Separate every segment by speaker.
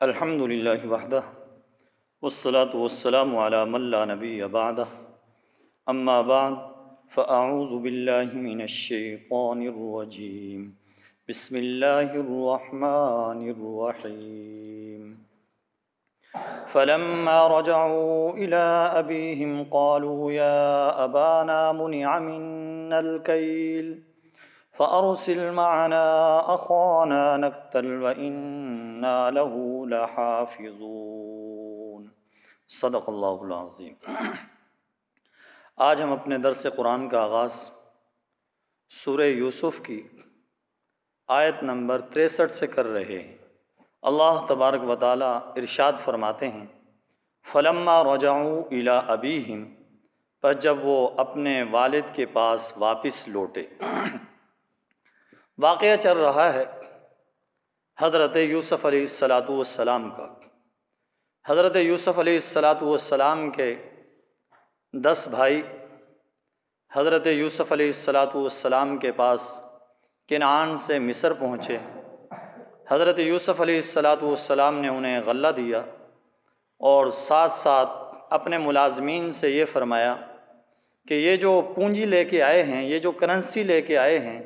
Speaker 1: الحمد للہ وحدہ والصلاة والسلام علی من لا نبی بعدہ اما بعد فاعوذ باللہ من الشیطان الرجیم بسم اللہ الرحمن الرحیم فلما رجعوا إلى أبيهم قالوا يا أبانا منع منا الكيل فأرسل معنا أخانا نكتل وإنا له لحافظون صدق اللہ العظیم۔ آج ہم اپنے درس قرآن کا آغاز سورہ یوسف کی آیت نمبر 63 سے کر رہے ہیں۔ اللہ تبارک و تعالیٰ ارشاد فرماتے ہیں فلما رجعوا الی ابیہم، پس جب وہ اپنے والد کے پاس واپس لوٹے۔ واقعہ چل رہا ہے حضرت یوسف علیہ السلام کا۔ حضرت یوسف علیہ السلام کے 10 بھائی حضرت یوسف علیہ السلام کے پاس کنعان سے مصر پہنچے۔ حضرت یوسف علیہ السلام نے انہیں غلہ دیا اور ساتھ ساتھ اپنے ملازمین سے یہ فرمایا کہ یہ جو پونجی لے کے آئے ہیں، یہ جو کرنسی لے کے آئے ہیں،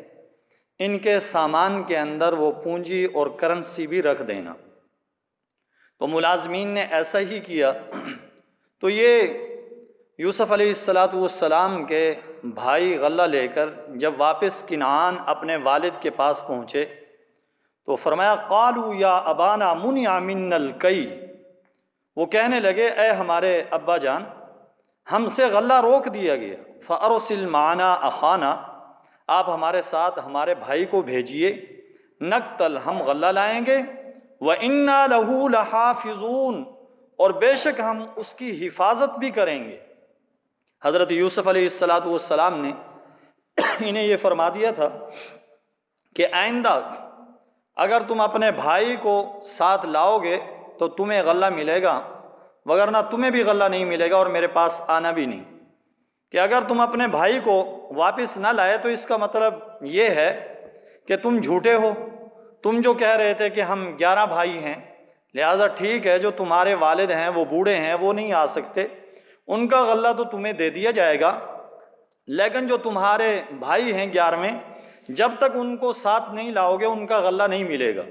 Speaker 1: ان کے سامان کے اندر وہ پونجی اور کرنسی بھی رکھ دینا۔ تو ملازمین نے ایسا ہی کیا۔ تو یہ یوسف علیہ السلام کے بھائی غلہ لے کر جب واپس کنعان اپنے والد کے پاس پہنچے تو فرمایا قالوا یا ابانا منع منا الکی، وہ کہنے لگے اے ہمارے ابا جان، ہم سے غلہ روک دیا گیا، فارسل معنا اخانا، آپ ہمارے ساتھ ہمارے بھائی کو بھیجیے، نقتل، ہم غلہ لائیں گے، وَإِنَّا لَهُ لَحَافِظُونَ، اور بے شک ہم اس کی حفاظت بھی کریں گے۔ حضرت یوسف علیہ السلام نے انہیں یہ فرما دیا تھا کہ آئندہ اگر تم اپنے بھائی کو ساتھ لاؤ گے تو تمہیں غلہ ملے گا، وگرنہ تمہیں بھی غلہ نہیں ملے گا اور میرے پاس آنا بھی نہیں۔ کہ اگر تم اپنے بھائی کو واپس نہ لائے تو اس کا مطلب یہ ہے کہ تم جھوٹے ہو۔ تم جو کہہ رہے تھے کہ ہم 11 بھائی ہیں، لہٰذا ٹھیک ہے جو تمہارے والد ہیں وہ بوڑھے ہیں، وہ نہیں آ سکتے، ان کا غلہ تو تمہیں دے دیا جائے گا، لیکن جو تمہارے بھائی ہیں 11ویں، جب تک ان کو ساتھ نہیں لاؤ گے ان کا غلہ نہیں ملے گا۔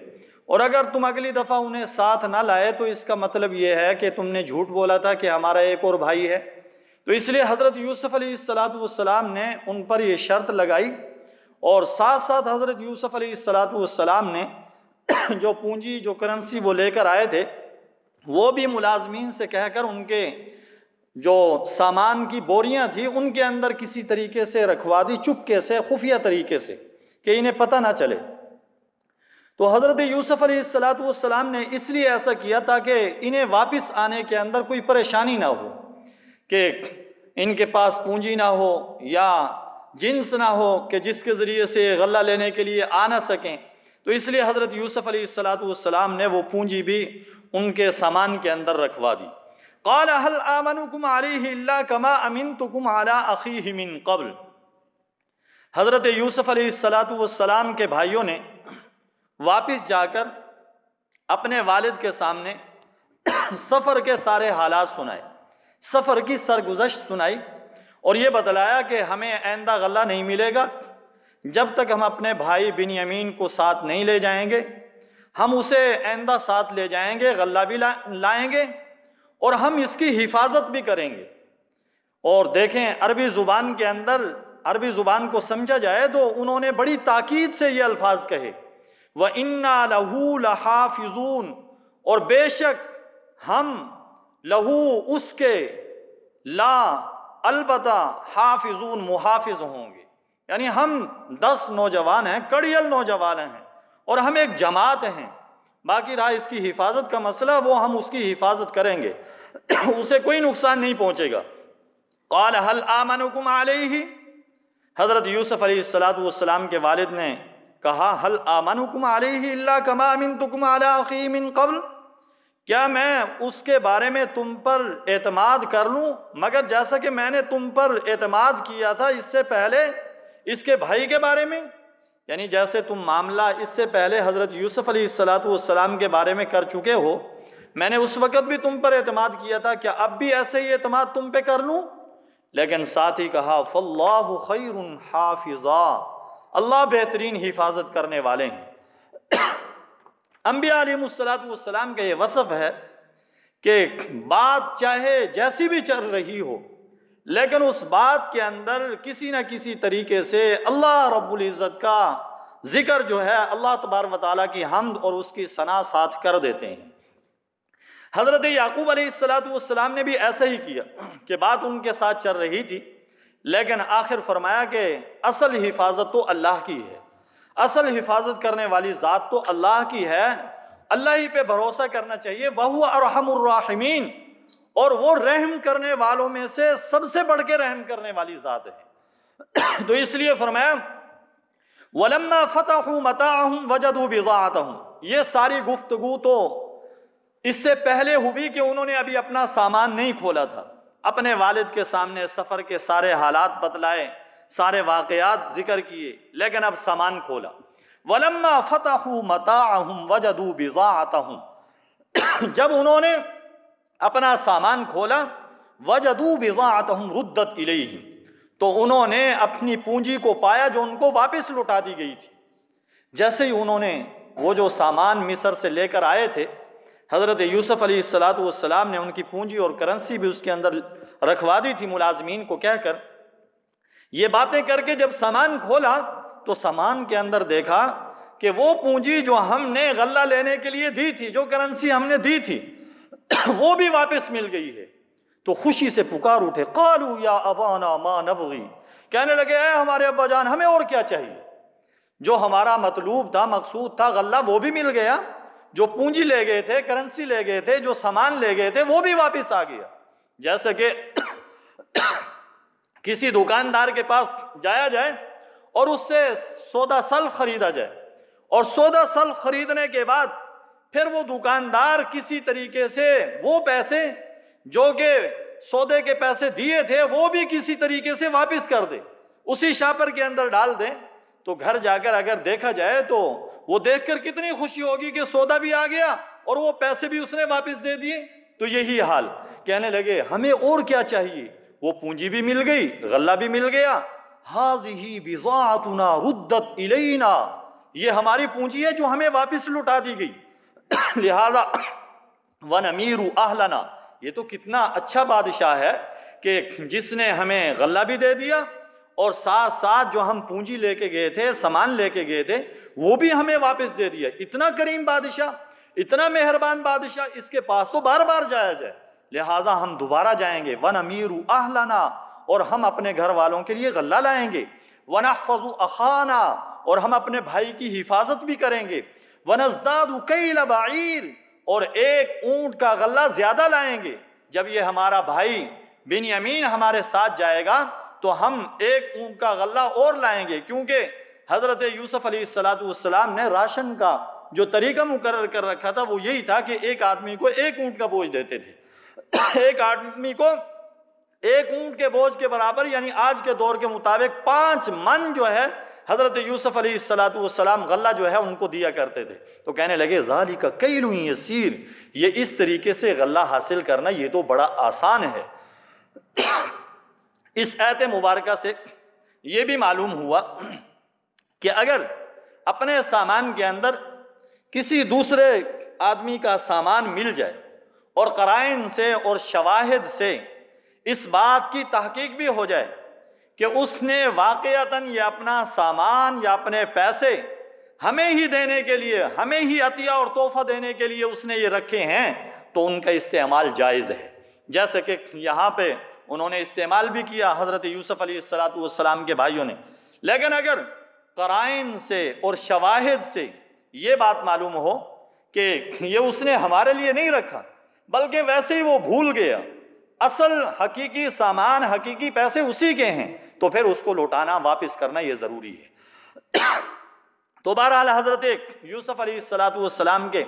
Speaker 1: اور اگر تم اگلی دفعہ انہیں ساتھ نہ لائے تو اس کا مطلب یہ ہے کہ تم نے جھوٹ بولا تھا کہ ہمارا ایک اور بھائی ہے۔ تو اس لیے حضرت یوسف علیہ السلام نے ان پر یہ شرط لگائی، اور ساتھ ساتھ حضرت یوسف علیہ السلام نے جو پونجی جو کرنسی وہ لے کر آئے تھے وہ بھی ملازمین سے کہہ کر ان کے جو سامان کی بوریاں تھیں ان کے اندر کسی طریقے سے رکھوا دی، چپکے سے، خفیہ طریقے سے، کہ انہیں پتہ نہ چلے۔ تو حضرت یوسف علیہ السلام نے اس لیے ایسا کیا تاکہ انہیں واپس آنے کے اندر کوئی پریشانی نہ ہو، کہ ان کے پاس پونجی نہ ہو یا جنس نہ ہو کہ جس کے ذریعے سے غلہ لینے کے لیے آ نہ سکیں۔ تو اس لیے حضرت یوسف علیہ السلام نے وہ پونجی بھی ان کے سامان کے اندر رکھوا دی۔ قال هل آمنكم عليه الا كما امنتكم على اخيه من قبل، حضرت یوسف علیہ السلام کے بھائیوں نے واپس جا کر اپنے والد کے سامنے سفر کے سارے حالات سنائے، سفر کی سرگزشت سنائی، اور یہ بتلایا کہ ہمیں آئندہ غلہ نہیں ملے گا جب تک ہم اپنے بھائی بنیامین کو ساتھ نہیں لے جائیں گے، ہم اسے آئندہ ساتھ لے جائیں گے، غلہ بھی لائیں گے اور ہم اس کی حفاظت بھی کریں گے۔ اور دیکھیں عربی زبان کے اندر، عربی زبان کو سمجھا جائے تو انہوں نے بڑی تاکید سے یہ الفاظ کہے وَإِنَّا لَهُ لَحَافِظُونَ، اور بے شک ہم لہو اس کے، لا البتہ، حافظون محافظ ہوں گے، یعنی ہم 10 نوجوان ہیں، کڑیل نوجوان ہیں اور ہم ایک جماعت ہیں، باقی رہا اس کی حفاظت کا مسئلہ وہ ہم اس کی حفاظت کریں گے، اسے کوئی نقصان نہیں پہنچے گا۔ قال هل آمنكم علیہ، حضرت یوسف علیہ السلام کے والد نے کہا هل آمنكم علیہ الا كما امنتكم على اخيه من قبل، کیا میں اس کے بارے میں تم پر اعتماد کر لوں مگر جیسا کہ میں نے تم پر اعتماد کیا تھا اس سے پہلے اس کے بھائی کے بارے میں، یعنی جیسے تم معاملہ اس سے پہلے حضرت یوسف علیہ السلام کے بارے میں کر چکے ہو میں نے اس وقت بھی تم پر اعتماد کیا تھا، کیا اب بھی ایسے ہی اعتماد تم پہ کر لوں؟ لیکن ساتھ ہی کہا فاللہ خیر حافظا، اللہ بہترین حفاظت کرنے والے ہیں۔ انبیاء علیہ السلام کا یہ وصف ہے کہ بات چاہے جیسی بھی چل رہی ہو، لیکن اس بات کے اندر کسی نہ کسی طریقے سے اللہ رب العزت کا ذکر جو ہے، اللہ تبارک و تعالیٰ کی حمد اور اس کی ثنا ساتھ کر دیتے ہیں۔ حضرت یعقوب علیہ السلام نے بھی ایسا ہی کیا کہ بات ان کے ساتھ چل رہی تھی، لیکن آخر فرمایا کہ اصل حفاظت تو اللہ کی ہے، اصل حفاظت کرنے والی ذات تو اللہ کی ہے، اللہ ہی پہ بھروسہ کرنا چاہیے۔ وَهُوَ أَرْحَمُ الرَّاحِمِينَ، اور وہ رحم کرنے والوں میں سے سب سے بڑھ کے رحم کرنے والی ذات ہے۔ تو اس لیے فرمایا وَلَمَّا فَتَحُوا مَتَاعَهُمْ وَجَدُوا بِضَاعَتَهُمْ، یہ ساری گفتگو تو اس سے پہلے ہوئی کہ انہوں نے ابھی اپنا سامان نہیں کھولا تھا، اپنے والد کے سامنے سفر کے سارے حالات بتلائے، سارے واقعات ذکر کیے، لیکن اب سامان کھولا۔ وَلَمَّا فَتَحُوا مَتَاعَهُمْ وَجَدُوا بِضَاعَتَهُمْ، جب انہوں نے اپنا سامان کھولا، وَجَدُوا بِضَاعَتَهُمْ رُدَّتْ إِلَيْهِمْ، تو انہوں نے اپنی پونجی کو پایا جو ان کو واپس لوٹا دی گئی تھی۔ جیسے ہی انہوں نے وہ جو سامان مصر سے لے کر آئے تھے، حضرت یوسف علیہ السلام نے ان کی پونجی اور کرنسی بھی اس کے اندر رکھوا دی تھی ملازمین کو کہہ کر۔ یہ باتیں کر کے جب سامان کھولا تو سامان کے اندر دیکھا کہ وہ پونجی جو ہم نے غلہ لینے کے لیے دی تھی، جو کرنسی ہم نے دی تھی، وہ بھی واپس مل گئی ہے۔ تو خوشی سے پکار اٹھے، قالوا یا ابانا ما نبغی، کہنے لگے اے ہمارے ابا جان، ہمیں اور کیا چاہیے؟ جو ہمارا مطلوب تھا، مقصود تھا، غلہ وہ بھی مل گیا، جو پونجی لے گئے تھے، کرنسی لے گئے تھے، جو سامان لے گئے تھے، وہ بھی واپس آ گیا۔ جیسے کہ کسی دکاندار کے پاس جایا جائے اور اس سے سودا سلف خریدا جائے، اور سودا سلف خریدنے کے بعد پھر وہ دکاندار کسی طریقے سے وہ پیسے جو کہ سودے کے پیسے دیے تھے وہ بھی کسی طریقے سے واپس کر دے، اسی شاپر کے اندر ڈال دے، تو گھر جا کر اگر دیکھا جائے تو وہ دیکھ کر کتنی خوشی ہوگی کہ سودا بھی آ گیا اور وہ پیسے بھی اس نے واپس دے دیے۔ تو یہی حال، کہنے لگے ہمیں اور کیا چاہیے؟ وہ پونجی بھی مل گئی، غلہ بھی مل گیا۔ ہذہ بضاعتنا ردت الینا، یہ ہماری پونجی ہے جو ہمیں واپس لوٹا دی گئی۔ لہذا ونمیر اہلنا، یہ تو کتنا اچھا بادشاہ ہے کہ جس نے ہمیں غلہ بھی دے دیا اور ساتھ ساتھ جو ہم پونجی لے کے گئے تھے، سامان لے کے گئے تھے، وہ بھی ہمیں واپس دے دیا۔ اتنا کریم بادشاہ، اتنا مہربان بادشاہ، اس کے پاس تو بار بار جایا جائے، لہٰذا ہم دوبارہ جائیں گے۔ وَنَمِيرُ أَهْلَنَا، اور ہم اپنے گھر والوں کے لیے غلہ لائیں گے۔ وَنَحْفَظُ أَخَانَا، اور ہم اپنے بھائی کی حفاظت بھی کریں گے۔ وَنَزْدَادُ كَيْلَ بَعِيرٍ، اور ایک اونٹ کا غلہ زیادہ لائیں گے۔ جب یہ ہمارا بھائی بنیامین ہمارے ساتھ جائے گا تو ہم ایک اونٹ کا غلہ اور لائیں گے، کیونکہ حضرت یوسف علیہ السلام نے راشن کا جو طریقہ مقرر کر رکھا تھا وہ یہی تھا کہ ایک آدمی کو ایک اونٹ کا بوجھ دیتے تھے، ایک آدمی کو ایک اونٹ کے بوجھ کے برابر، یعنی آج کے دور کے مطابق 5 من جو ہے حضرت یوسف علیہ السلام غلہ جو ہے ان کو دیا کرتے تھے۔ تو کہنے لگے ذالک کیل یسیر، یہ اس طریقے سے غلہ حاصل کرنا یہ تو بڑا آسان ہے۔ اس آیت مبارکہ سے یہ بھی معلوم ہوا کہ اگر اپنے سامان کے اندر کسی دوسرے آدمی کا سامان مل جائے اور قرائن سے اور شواہد سے اس بات کی تحقیق بھی ہو جائے کہ اس نے واقعتاً یہ اپنا سامان یا اپنے پیسے ہمیں ہی دینے کے لیے، ہمیں ہی عطیہ اور تحفہ دینے کے لیے اس نے یہ رکھے ہیں، تو ان کا استعمال جائز ہے۔ جیسے کہ یہاں پہ انہوں نے استعمال بھی کیا حضرت یوسف علیہ السلام کے بھائیوں نے، لیکن اگر قرائن سے اور شواہد سے یہ بات معلوم ہو کہ یہ اس نے ہمارے لیے نہیں رکھا بلکہ ویسے ہی وہ بھول گیا، اصل حقیقی سامان، حقیقی پیسے اسی کے ہیں، تو پھر اس کو لوٹانا، واپس کرنا یہ ضروری ہے۔ تو بہرحال حضرت یوسف علیہ السلام کے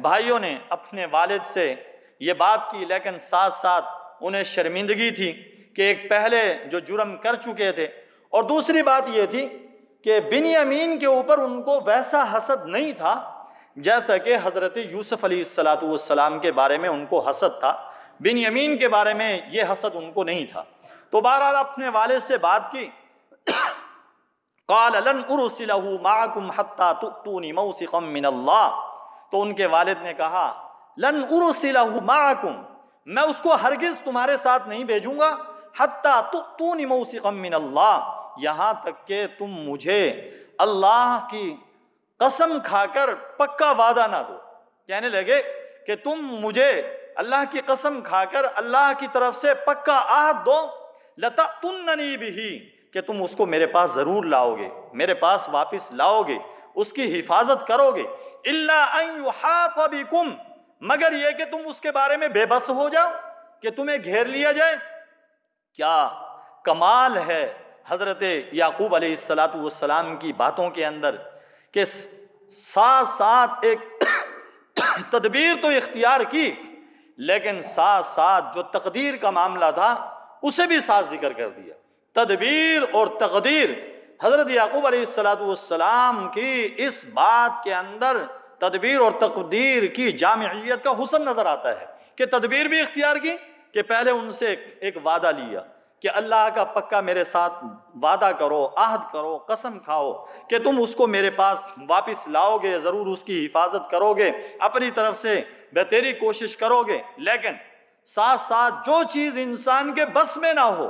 Speaker 1: بھائیوں نے اپنے والد سے یہ بات کی، لیکن ساتھ ساتھ انہیں شرمندگی تھی کہ ایک پہلے جو جرم کر چکے تھے، اور دوسری بات یہ تھی کہ بنیامین کے اوپر ان کو ویسا حسد نہیں تھا جیسا کہ حضرت یوسف علیہ السلام کے بارے میں ان کو حسد تھا، بنیامین کے بارے میں یہ حسد ان کو نہیں تھا۔ تو بہرحال اپنے والد سے بات کی، قال لن ارسلہ معکم حتی تؤتونی موثقا من اللہ، تو ان کے والد نے کہا لن ارسلہ معکم، میں اس کو ہرگز تمہارے ساتھ نہیں بھیجوں گا، حتی تؤتونی موثقا من اللہ، یہاں تک کہ تم مجھے اللہ کی قسم کھا کر پکا وعدہ نہ دو، کہنے لگے کہ تم مجھے اللہ کی قسم کھا کر اللہ کی طرف سے پکا عہد دو، لَتَأْتُنَّنِي بِهِ، کہ تم اس کو میرے پاس ضرور لاؤ گے، میرے پاس واپس لاؤ گے، اس کی حفاظت کرو گے، إِلَّا أَن يُحَاطَ بِكُمْ، مگر یہ کہ تم اس کے بارے میں بے بس ہو جاؤ، کہ تمہیں گھیر لیا جائے۔ کیا کمال ہے حضرت یعقوب علیہ السلام کی باتوں کے اندر، کہ ساتھ ساتھ ایک تدبیر تو اختیار کی، لیکن ساتھ ساتھ جو تقدیر کا معاملہ تھا اسے بھی ساتھ ذکر کر دیا۔ تدبیر اور تقدیر، حضرت یعقوب علیہ السلام کی اس بات کے اندر تدبیر اور تقدیر کی جامعیت کا حسن نظر آتا ہے، کہ تدبیر بھی اختیار کی، کہ پہلے ان سے ایک وعدہ لیا کہ اللہ کا پکا میرے ساتھ وعدہ کرو، عہد کرو، قسم کھاؤ کہ تم اس کو میرے پاس واپس لاؤ گے، ضرور اس کی حفاظت کرو گے، اپنی طرف سے بہتری کوشش کرو گے، لیکن ساتھ ساتھ جو چیز انسان کے بس میں نہ ہو،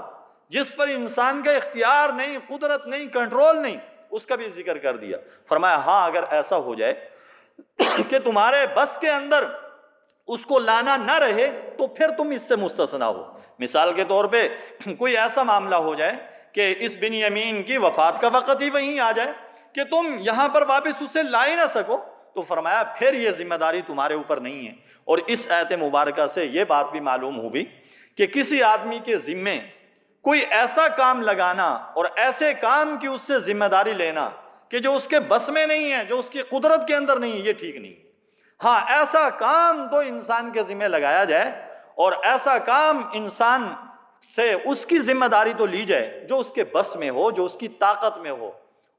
Speaker 1: جس پر انسان کا اختیار نہیں، قدرت نہیں، کنٹرول نہیں، اس کا بھی ذکر کر دیا۔ فرمایا ہاں اگر ایسا ہو جائے کہ تمہارے بس کے اندر اس کو لانا نہ رہے تو پھر تم اس سے مستثنا ہو۔ مثال کے طور پہ کوئی ایسا معاملہ ہو جائے کہ اس بنیامین کی وفات کا وقت ہی وہیں آ جائے کہ تم یہاں پر واپس اسے لا ہی نہ سکو، تو فرمایا پھر یہ ذمہ داری تمہارے اوپر نہیں ہے۔ اور اس آیت مبارکہ سے یہ بات بھی معلوم ہوئی کہ کسی آدمی کے ذمے کوئی ایسا کام لگانا اور ایسے کام کی اس سے ذمہ داری لینا کہ جو اس کے بس میں نہیں ہے، جو اس کی قدرت کے اندر نہیں ہے، یہ ٹھیک نہیں۔ ہاں ایسا کام تو انسان کے ذمہ لگایا جائے اور ایسا کام انسان سے اس کی ذمہ داری تو لی جائے جو اس کے بس میں ہو، جو اس کی طاقت میں ہو۔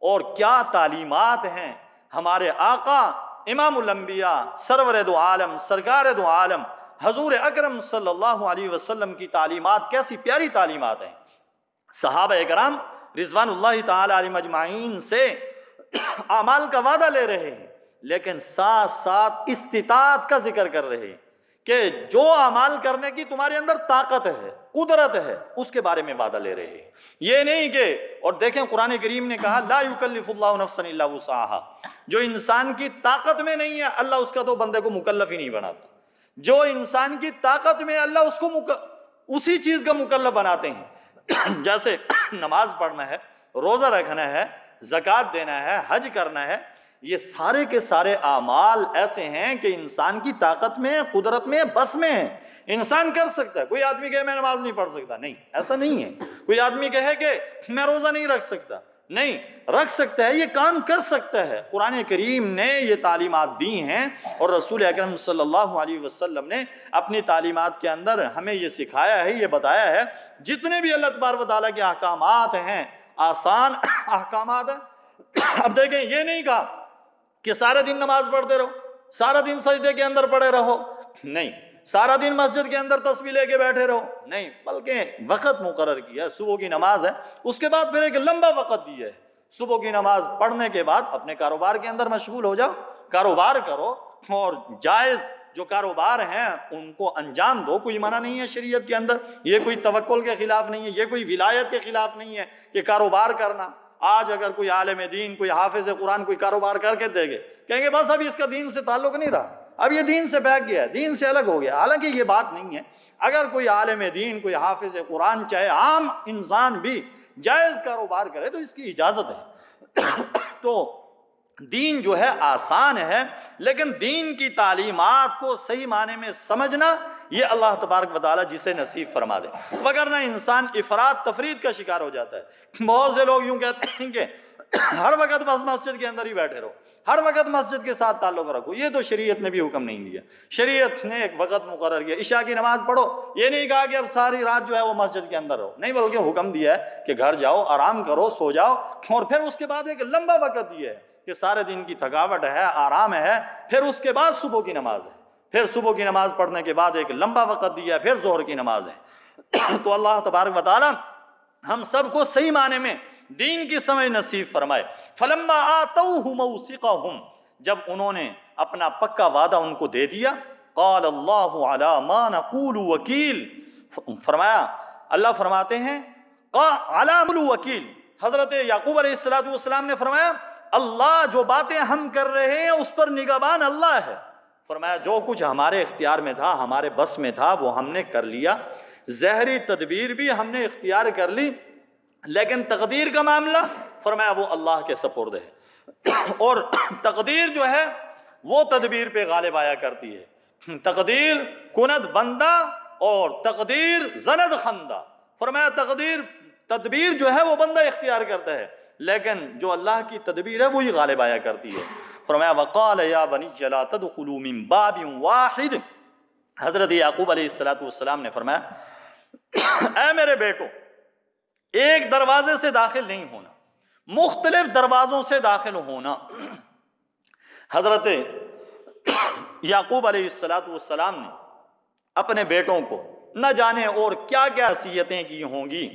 Speaker 1: اور کیا تعلیمات ہیں ہمارے آقا امام الانبیاء، سرور دو عالم، سرکار دو عالم حضور اکرم صلی اللہ علیہ وسلم کی تعلیمات کیسی پیاری تعلیمات ہیں۔ صحابہ اکرام رضوان اللہ تعالی علیہم اجمعین سے اعمال کا وعدہ لے رہے ہیں، لیکن ساتھ ساتھ استطاعت کا ذکر کر رہے ہیں کہ جو اعمال کرنے کی تمہارے اندر طاقت ہے، قدرت ہے، اس کے بارے میں وعدہ لے رہے ہیں۔ یہ نہیں کہ، اور دیکھیں قرآن کریم نے کہا لا یکلف اللہ نفسا الا وسعها، جو انسان کی طاقت میں نہیں ہے اللہ اس کا تو بندے کو مکلف ہی نہیں بناتا۔ جو انسان کی طاقت میں اللہ اس کو اسی چیز کا مکلف بناتے ہیں۔ جیسے نماز پڑھنا ہے، روزہ رکھنا ہے، زکوٰۃ دینا ہے، حج کرنا ہے، یہ سارے کے سارے اعمال ایسے ہیں کہ انسان کی طاقت میں، قدرت میں، بس میں ہے، انسان کر سکتا ہے۔ کوئی آدمی کہے میں نماز نہیں پڑھ سکتا، نہیں، ایسا نہیں ہے۔ کوئی آدمی کہے کہ میں روزہ نہیں رکھ سکتا، نہیں، رکھ سکتا ہے، یہ کام کر سکتا ہے۔ قرآن کریم نے یہ تعلیمات دی ہیں اور رسول اکرم صلی اللہ علیہ وسلم نے اپنی تعلیمات کے اندر ہمیں یہ سکھایا ہے، یہ بتایا ہے۔ جتنے بھی اللہ تبارک و تعالیٰ کے احکامات ہیں، آسان احکامات ہیں۔ اب دیکھیں یہ نہیں کہا کہ سارا دن نماز پڑھتے رہو، سارا دن سجدے کے اندر پڑے رہو، نہیں، سارا دن مسجد کے اندر تسبیح لے کے بیٹھے رہو، نہیں، بلکہ وقت مقرر کیا، صبح کی نماز ہے، اس کے بعد پھر ایک لمبا وقت دیا ہے۔ صبح کی نماز پڑھنے کے بعد اپنے کاروبار کے اندر مشغول ہو جاؤ، کاروبار کرو اور جائز جو کاروبار ہیں ان کو انجام دو، کوئی منع نہیں ہے شریعت کے اندر، یہ کوئی توکل کے خلاف نہیں ہے، یہ کوئی ولایت کے خلاف نہیں ہے کہ کاروبار کرنا۔ آج اگر کوئی عالم دین، کوئی حافظ قرآن کوئی کاروبار کر کے دے گے، کہیں گے بس اب اس کا دین سے تعلق نہیں رہا، اب یہ دین سے بہک گیا ہے، دین سے الگ ہو گیا۔ حالانکہ یہ بات نہیں ہے۔ اگر کوئی عالم دین، کوئی حافظ قرآن، چاہے عام انسان بھی جائز کاروبار کرے تو اس کی اجازت ہے۔ تو دین جو ہے آسان ہے، لیکن دین کی تعلیمات کو صحیح معنی میں سمجھنا یہ اللہ تبارک و تعالیٰ جسے نصیب فرما دے، وگرنہ انسان افراد تفرید کا شکار ہو جاتا ہے۔ بہت سے لوگ یوں کہتے ہیں کہ ہر وقت بس مسجد کے اندر ہی بیٹھے رہو، ہر وقت مسجد کے ساتھ تعلق رکھو۔ یہ تو شریعت نے بھی حکم نہیں دیا۔ شریعت نے ایک وقت مقرر کیا، عشاء کی نماز پڑھو، یہ نہیں کہا کہ اب ساری رات جو ہے وہ مسجد کے اندر رہو، نہیں، بلکہ حکم دیا ہے کہ گھر جاؤ، آرام کرو، سو جاؤ، اور پھر اس کے بعد ایک لمبا وقت دیا ہے
Speaker 2: کہ سارے دن کی تھکاوٹ ہے، آرام ہے، پھر اس کے بعد صبح کی نماز ہے، پھر صبح کی نماز پڑھنے کے بعد ایک لمبا وقت دیا، پھر ظہر کی نماز ہے۔ تو اللہ تبارک و تعالی ہم سب کو صحیح معنی میں دین کی سمجھ نصیب فرمائے۔ فلما آتوہ موثقہم، جب انہوں نے اپنا پکا وعدہ ان کو دے دیا، قال اللہ علی ما نقول وکیل، فرمایا اللہ فرماتے ہیں علی وکیل، حضرت یعقوب علیہ السلام نے فرمایا اللہ جو باتیں ہم کر رہے ہیں اس پر نگہبان اللہ ہے۔ فرمایا جو کچھ ہمارے اختیار میں تھا، ہمارے بس میں تھا، وہ ہم نے کر لیا، ظاہری تدبیر بھی ہم نے اختیار کر لی، لیکن تقدیر کا معاملہ فرمایا وہ اللہ کے سپرد ہے، اور تقدیر جو ہے وہ تدبیر پہ غالب آیا کرتی ہے۔ تقدیر کند بندہ اور تقدیر زند خندہ، فرمایا تدبیر جو ہے وہ بندہ اختیار کرتا ہے، لیکن جو اللہ کی تدبیر ہے وہی غالب آیا کرتی ہے۔ فرمایا وقال یا بنی لا تدخلوا من باب واحد، حضرت یعقوب علیہ السلام نے فرمایا اے میرے بیٹو، ایک دروازے سے داخل نہیں ہونا، مختلف دروازوں سے داخل ہونا۔ حضرت یعقوب علیہ السلام نے اپنے بیٹوں کو نہ جانے اور کیا کیا نصیحتیں کی ہوں گی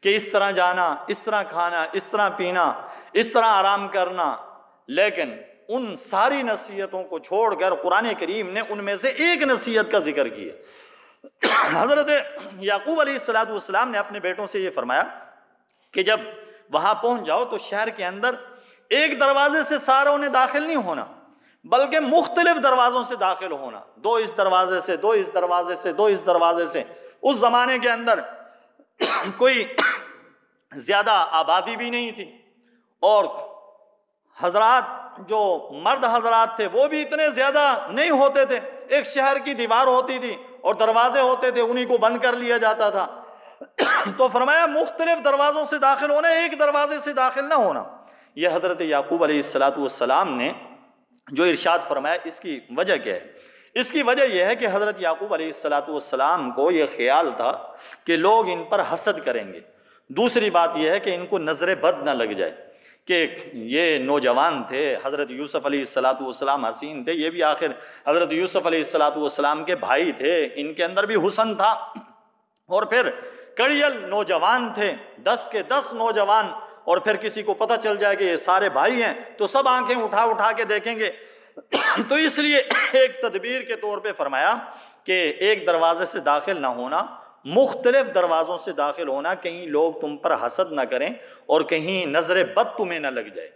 Speaker 2: کہ اس طرح جانا، اس طرح کھانا، اس طرح پینا، اس طرح آرام کرنا، لیکن ان ساری نصیحتوں کو چھوڑ کر قرآن کریم نے ان میں سے ایک نصیحت کا ذکر کیا۔ حضرت یعقوب علیہ السلام نے اپنے بیٹوں سے یہ فرمایا کہ جب وہاں پہنچ جاؤ تو شہر کے اندر ایک دروازے سے ساروں نے داخل نہیں ہونا، بلکہ مختلف دروازوں سے داخل ہونا، دو اس دروازے سے، دو اس دروازے سے، دو اس دروازے سے۔ اس زمانے کے اندر کوئی زیادہ آبادی بھی نہیں تھی، اور حضرات جو مرد حضرات تھے وہ بھی اتنے زیادہ نہیں ہوتے تھے، ایک شہر کی دیوار ہوتی تھی اور دروازے ہوتے تھے، انہی کو بند کر لیا جاتا تھا۔ تو فرمایا مختلف دروازوں سے داخل ہونا، ایک دروازے سے داخل نہ ہونا۔ یہ حضرت یعقوب علیہ السلام نے جو ارشاد فرمایا، اس کی وجہ کیا ہے؟ اس کی وجہ یہ ہے کہ حضرت یعقوب علیہ السلام کو یہ خیال تھا کہ لوگ ان پر حسد کریں گے۔ دوسری بات یہ ہے کہ ان کو نظر بد نہ لگ جائے کہ یہ نوجوان تھے، حضرت یوسف علیہ السلام حسین تھے، یہ بھی آخر حضرت یوسف علیہ السلام کے بھائی تھے، ان کے اندر بھی حسن تھا، اور پھر کڑیل نوجوان تھے، 10 کے 10 نوجوان، اور پھر کسی کو پتہ چل جائے کہ یہ سارے بھائی ہیں تو سب آنکھیں اٹھا کے دیکھیں گے۔ تو اس لیے ایک تدبیر کے طور پہ فرمایا کہ ایک دروازے سے داخل نہ ہونا، مختلف دروازوں سے داخل ہونا، کہیں لوگ تم پر حسد نہ کریں اور کہیں نظر بد تمہیں نہ لگ جائے۔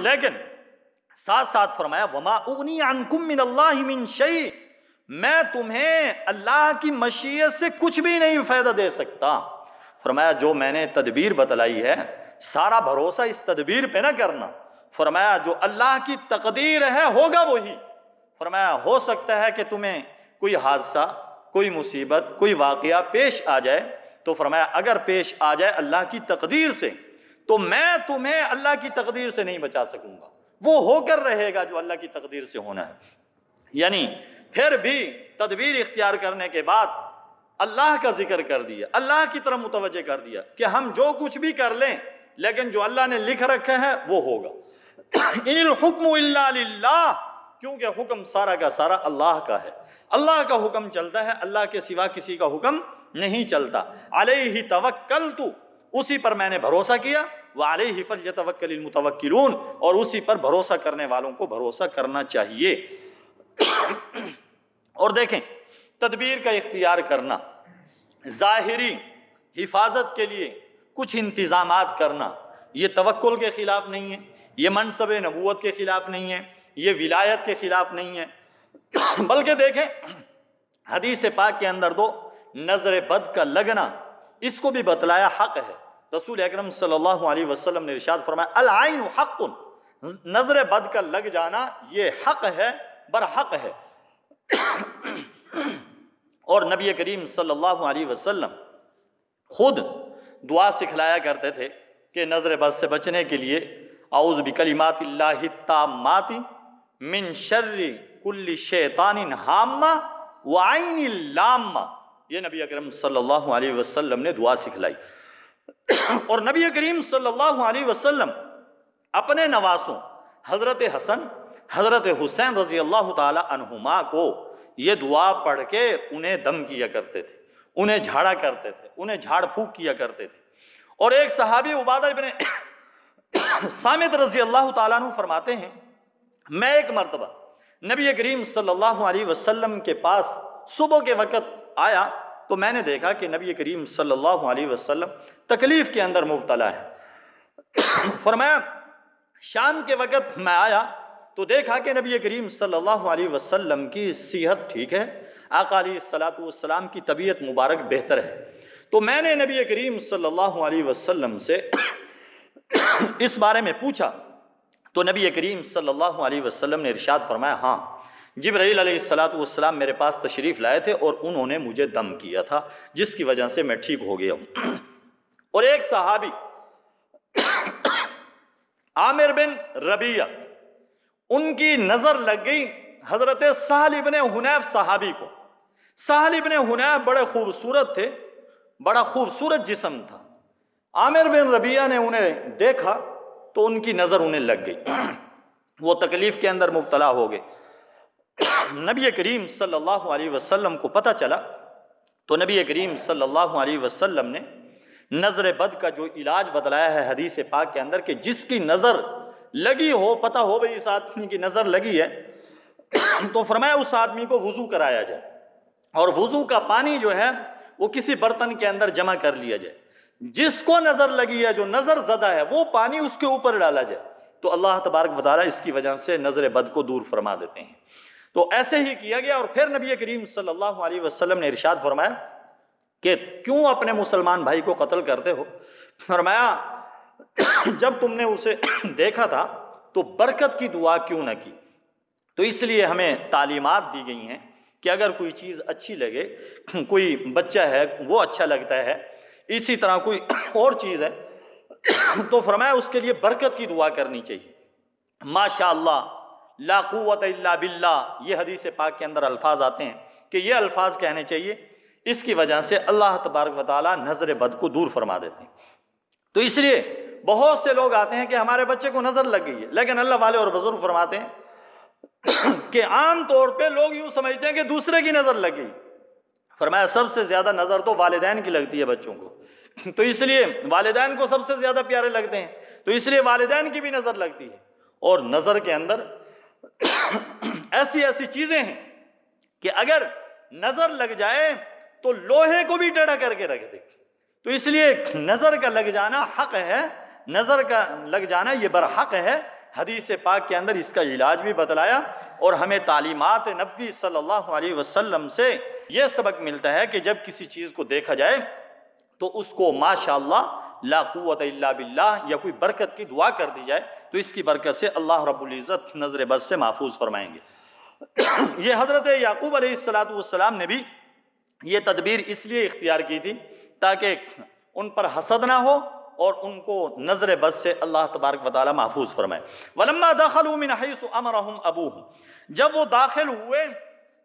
Speaker 2: لیکن ساتھ ساتھ فرمایا وما اغنی عنکم من اللہ من شیء، میں تمہیں اللہ کی مشیت سے کچھ بھی نہیں فائدہ دے سکتا۔ فرمایا جو میں نے تدبیر بتلائی ہے سارا بھروسہ اس تدبیر پہ نہ کرنا، فرمایا جو اللہ کی تقدیر ہے ہوگا وہی۔ فرمایا ہو سکتا ہے کہ تمہیں کوئی حادثہ، کوئی مصیبت، کوئی واقعہ پیش آ جائے، تو فرمایا اگر پیش آ جائے اللہ کی تقدیر سے تو میں تمہیں اللہ کی تقدیر سے نہیں بچا سکوں گا، وہ ہو کر رہے گا جو اللہ کی تقدیر سے ہونا ہے۔ یعنی پھر بھی تدبیر اختیار کرنے کے بعد اللہ کا ذکر کر دیا، اللہ کی طرف متوجہ کر دیا کہ ہم جو کچھ بھی کر لیں لیکن جو اللہ نے لکھ رکھا ہے وہ ہوگا۔ ان الحکم الا للہ، کیونکہ حکم سارا کا سارا اللہ کا ہے، اللہ کا حکم چلتا ہے، اللہ کے سوا کسی کا حکم نہیں چلتا۔ علیہ توکلت، اسی پر میں نے بھروسہ کیا، وعلیہ فلیتوکل المتوکلون، اور اسی پر بھروسہ کرنے والوں کو بھروسہ کرنا چاہیے۔ اور دیکھیں تدبیر کا اختیار کرنا، ظاہری حفاظت کے لیے کچھ انتظامات کرنا، یہ توکل کے خلاف نہیں ہے، یہ منصب نبوت کے خلاف نہیں ہے، یہ ولایت کے خلاف نہیں ہے، بلکہ دیکھیں حدیث پاک کے اندر تو نظر بد کا لگنا اس کو بھی بتلایا حق ہے۔ رسول اکرم صلی اللہ علیہ وسلم نے ارشاد فرمایا العین حق، نظر بد کا لگ جانا یہ حق ہے، برحق ہے۔ اور نبی کریم صلی اللہ علیہ وسلم خود دعا سکھلایا کرتے تھے کہ نظر بد سے بچنے کے لیے اعوذ بکلمات اللہ التامات من شر کل شیطان ہامہ وعین اللامہ، یہ نبی اکرم صلی اللہ علیہ وسلم نے دعا سکھلائی۔ اور نبی کریم صلی اللہ علیہ وسلم اپنے نواسوں حضرت حسن حضرت حسین رضی اللہ تعالی عنہما کو یہ دعا پڑھ کے انہیں دم کیا کرتے تھے، انہیں جھاڑا کرتے تھے، انہیں جھاڑ پھونک کیا کرتے تھے۔ اور ایک صحابی عبادہ ابن صامت رضی اللہ تعالیٰ عنہ فرماتے ہیں، میں ایک مرتبہ نبی کریم صلی اللہ علیہ وسلم کے پاس صبح کے وقت آیا تو میں نے دیکھا کہ نبی کریم صلی اللہ علیہ وسلم تکلیف کے اندر مبتلا ہے۔ فرمایا شام کے وقت میں آیا تو دیکھا کہ نبی کریم صلی اللہ علیہ وسلم کی صحت ٹھیک ہے، آقا علیہ السلام کی طبیعت مبارک بہتر ہے۔ تو میں نے نبی کریم صلی اللہ علیہ وسلم سے اس بارے میں پوچھا تو نبی کریم صلی اللہ علیہ وسلم نے ارشاد فرمایا، ہاں جبرائیل علیہ السلام میرے پاس تشریف لائے تھے اور انہوں نے مجھے دم کیا تھا جس کی وجہ سے میں ٹھیک ہو گیا ہوں۔ اور ایک صحابی عامر بن ربیعہ، ان کی نظر لگ گئی حضرت سہل ابن حنیف صحابی کو۔ سہل ابن حنیف بڑے خوبصورت تھے، بڑا خوبصورت جسم تھا۔ عامر بن ربیعہ نے انہیں دیکھا تو ان کی نظر انہیں لگ گئی، وہ تکلیف کے اندر مبتلا ہو گئے۔ نبی کریم صلی اللہ علیہ وسلم کو پتہ چلا تو نبی کریم صلی اللہ علیہ وسلم نے نظر بد کا جو علاج بتلایا ہے حدیث پاک کے اندر کہ جس کی نظر لگی ہو، پتہ ہو بھئی اس آدمی کی نظر لگی ہے، تو فرمایا اس آدمی کو وضو کرایا جائے اور وضو کا پانی جو ہے وہ کسی برتن کے اندر جمع کر لیا جائے، جس کو نظر لگی ہے، جو نظر زدہ ہے، وہ پانی اس کے اوپر ڈالا جائے تو اللہ تبارک و تعالیٰ اس کی وجہ سے نظر بد کو دور فرما دیتے ہیں۔ تو ایسے ہی کیا گیا اور پھر نبی کریم صلی اللہ علیہ وسلم نے ارشاد فرمایا کہ کیوں اپنے مسلمان بھائی کو قتل کرتے ہو؟ فرمایا جب تم نے اسے دیکھا تھا تو برکت کی دعا کیوں نہ کی؟ تو اس لیے ہمیں تعلیمات دی گئی ہیں کہ اگر کوئی چیز اچھی لگے، کوئی بچہ ہے وہ اچھا لگتا ہے، اسی طرح کوئی اور چیز ہے تو فرمایا اس کے لیے برکت کی دعا کرنی چاہیے۔ ماشاء اللہ لا قوت الا باللہ، یہ حدیث پاک کے اندر الفاظ آتے ہیں کہ یہ الفاظ کہنے چاہیے، اس کی وجہ سے اللہ تبارک و تعالیٰ نظر بد کو دور فرما دیتے ہیں۔ تو اس لیے بہت سے لوگ آتے ہیں کہ ہمارے بچے کو نظر لگ گئی ہے، لیکن اللہ والے اور بزرگ فرماتے ہیں کہ عام طور پہ لوگ یوں سمجھتے ہیں کہ دوسرے کی نظر لگ گئی۔ فرمایا سب سے زیادہ نظر تو والدین کی لگتی ہے بچوں کو، تو اس لیے والدین کو سب سے زیادہ پیارے لگتے ہیں، تو اس لیے والدین کی بھی نظر لگتی ہے۔ اور نظر کے اندر ایسی چیزیں ہیں کہ اگر نظر لگ جائے تو لوہے کو بھی ٹیڑھا کر کے رکھ دے، تو اس لیے نظر کا لگ جانا حق ہے، نظر کا لگ جانا یہ برحق ہے۔ حدیث پاک کے اندر اس کا علاج بھی بتلایا اور ہمیں تعلیمات نبوی صلی اللہ علیہ وسلم سے یہ سبق ملتا ہے کہ جب کسی چیز کو دیکھا جائے تو اس کو ماشاءاللہ لا قوت الا باللہ یا کوئی برکت کی دعا کر دی جائے تو اس کی برکت سے اللہ رب العزت نظر بد سے محفوظ فرمائیں گے۔ یہ حضرت یعقوب علیہ السلام نے بھی یہ تدبیر اس لیے اختیار کی تھی تاکہ ان پر حسد نہ ہو اور ان کو نظر بد سے اللہ تبارک و تعالی محفوظ فرمائے۔ وَلَمَّا دَخَلُوا مِنْ حَيْثُ أَمَرَهُمْ أَبُوهُمْ، جب وہ داخل ہوئے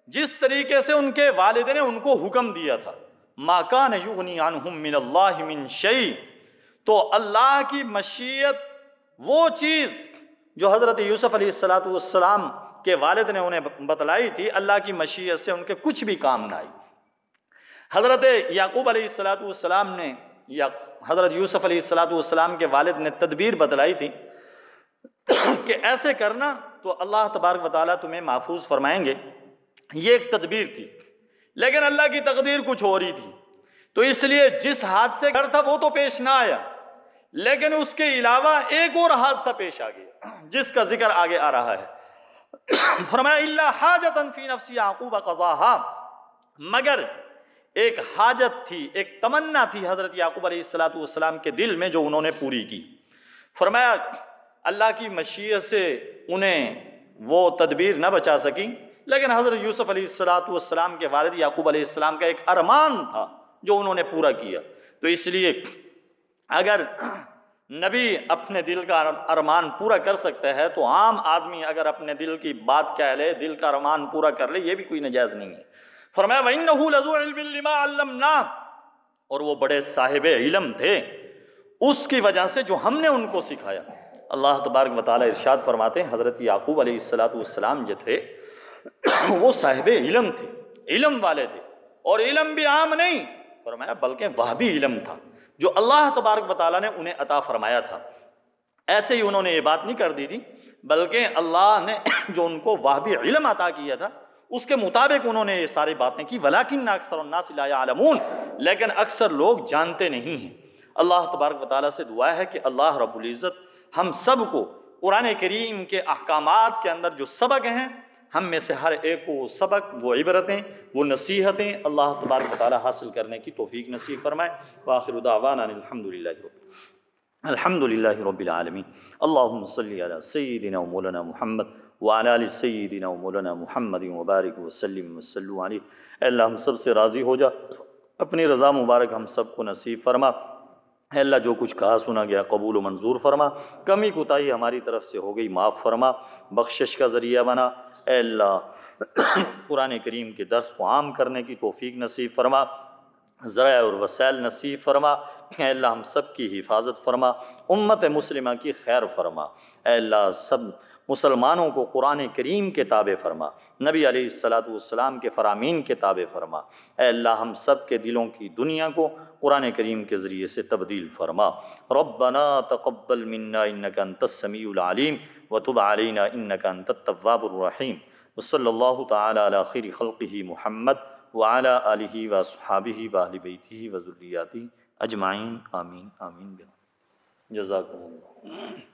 Speaker 2: جس طریقے سے ان کے والد نے ان کو حکم دیا تھا، مَا كَانَ يُغْنِي عَنْهُمْ مِنَ اللَّهِ مِنْ شَيْءٍ، تو اللہ کی مشیت وہ چیز جو حضرت یوسف علیہ السلام کے والد نے انہیں بتلائی تھی، اللہ کی مشیت سے ان کے کچھ بھی کام نہ آئی۔ حضرت یعقوب علیہ السلام نے یا حضرت یوسف علیہ السلام کے والد نے تدبیر بتلائی تھی کہ ایسے کرنا تو اللہ تبارک و تعالیٰ تمہیں محفوظ فرمائیں گے، یہ ایک تدبیر تھی، لیکن اللہ کی تقدیر کچھ اور ہی تھی۔ تو اس لیے جس حادثے کا ڈر تھا وہ تو پیش نہ آیا، لیکن اس کے علاوہ ایک اور حادثہ پیش آ گیا جس کا ذکر آگے آ رہا ہے۔ فرمایا الا حاجۃ فی نفس یعقوب قضاها، مگر ایک حاجت تھی، ایک تمنا تھی حضرت یعقوب علیہ السلام کے دل میں جو انہوں نے پوری کی۔ فرمایا اللہ کی مشیت سے انہیں وہ تدبیر نہ بچا سکی، لیکن حضرت یوسف علیہ السلام کے والد یعقوب علیہ السلام کا ایک ارمان تھا جو انہوں نے پورا کیا۔ تو اس لیے اگر نبی اپنے دل کا ارمان پورا کر سکتا ہے تو عام آدمی اگر اپنے دل کی بات کہہ لے، دل کا ارمان پورا کر لے، یہ بھی کوئی نجائز نہیں ہے۔ فرمایا وَإِنَّهُ لَذُو عِلْمٍ لِمَا عَلَّمْنَاهُ، اور وہ بڑے صاحب علم تھے اس کی وجہ سے جو ہم نے ان کو سکھایا۔ اللہ تبارک و تعالیٰ ارشاد فرماتے ہیں حضرت یعقوب علیہ السلام جو تھے وہ صاحب علم تھے، علم والے تھے، اور علم بھی عام نہیں فرمایا بلکہ وہبی علم تھا جو اللہ تبارک و تعالیٰ نے انہیں عطا فرمایا تھا۔ ایسے ہی انہوں نے یہ بات نہیں کر دی تھی، بلکہ اللہ نے جو ان کو وہبی علم عطا کیا تھا اس کے مطابق انہوں نے یہ ساری باتیں کی، وَلَٰكِنَّ أَكْثَرَ النَّاسِ لَا يَعْلَمُونَ، لیکن اکثر لوگ جانتے نہیں ہیں۔ اللہ تبارک و تعالیٰ سے دعا ہے کہ اللہ رب العزت ہم سب کو قرآن کریم کے احکامات کے اندر جو سبق ہیں، ہم میں سے ہر ایک کو وہ سبق، وہ عبرتیں، وہ نصیحتیں اللہ تبارک و تعالیٰ حاصل کرنے کی توفیق نصیب فرمائے۔ وآخر دعوانا الحمد للہ رب العالمین۔ اللہم صلی علی سیدنا و مولانا محمد وعلی آل سیدنا و مولانا محمد وبارک وسلم وصلوا علیہ۔ اے اللہ ہم سب سے راضی ہو جا، اپنی رضا مبارک ہم سب کو نصیب فرما۔ اے اللہ جو کچھ کہا سنا گیا قبول و منظور فرما، کمی کوتاہی ہماری طرف سے ہو گئی معاف فرما، بخشش کا ذریعہ بنا۔ اے اللہ قرآن کریم کے درس کو عام کرنے کی توفیق نصیب فرما، ذرائع اور وسائل نصیب فرما۔ اے اللہ ہم سب کی حفاظت فرما، امت مسلمہ کی خیر فرما۔ اے اللہ سب مسلمانوں کو قرآن کریم کے تابع فرما، نبی علیہ السلام کے فرامین کے تابع فرما۔ اے اللہ ہم سب کے دلوں کی دنیا کو قرآن کریم کے ذریعے سے تبدیل فرما۔ ربنا تقبل منا انک انت السمیع العلیم وتب علینا انک انت التواب الرحیم، وصلی اللہ تعالی علی خیر خلقہ محمد وعلی آلہ واصحابہ واہل بیتہ وذریاتہ اجمعین، آمین آمین۔ جزاکم اللہ۔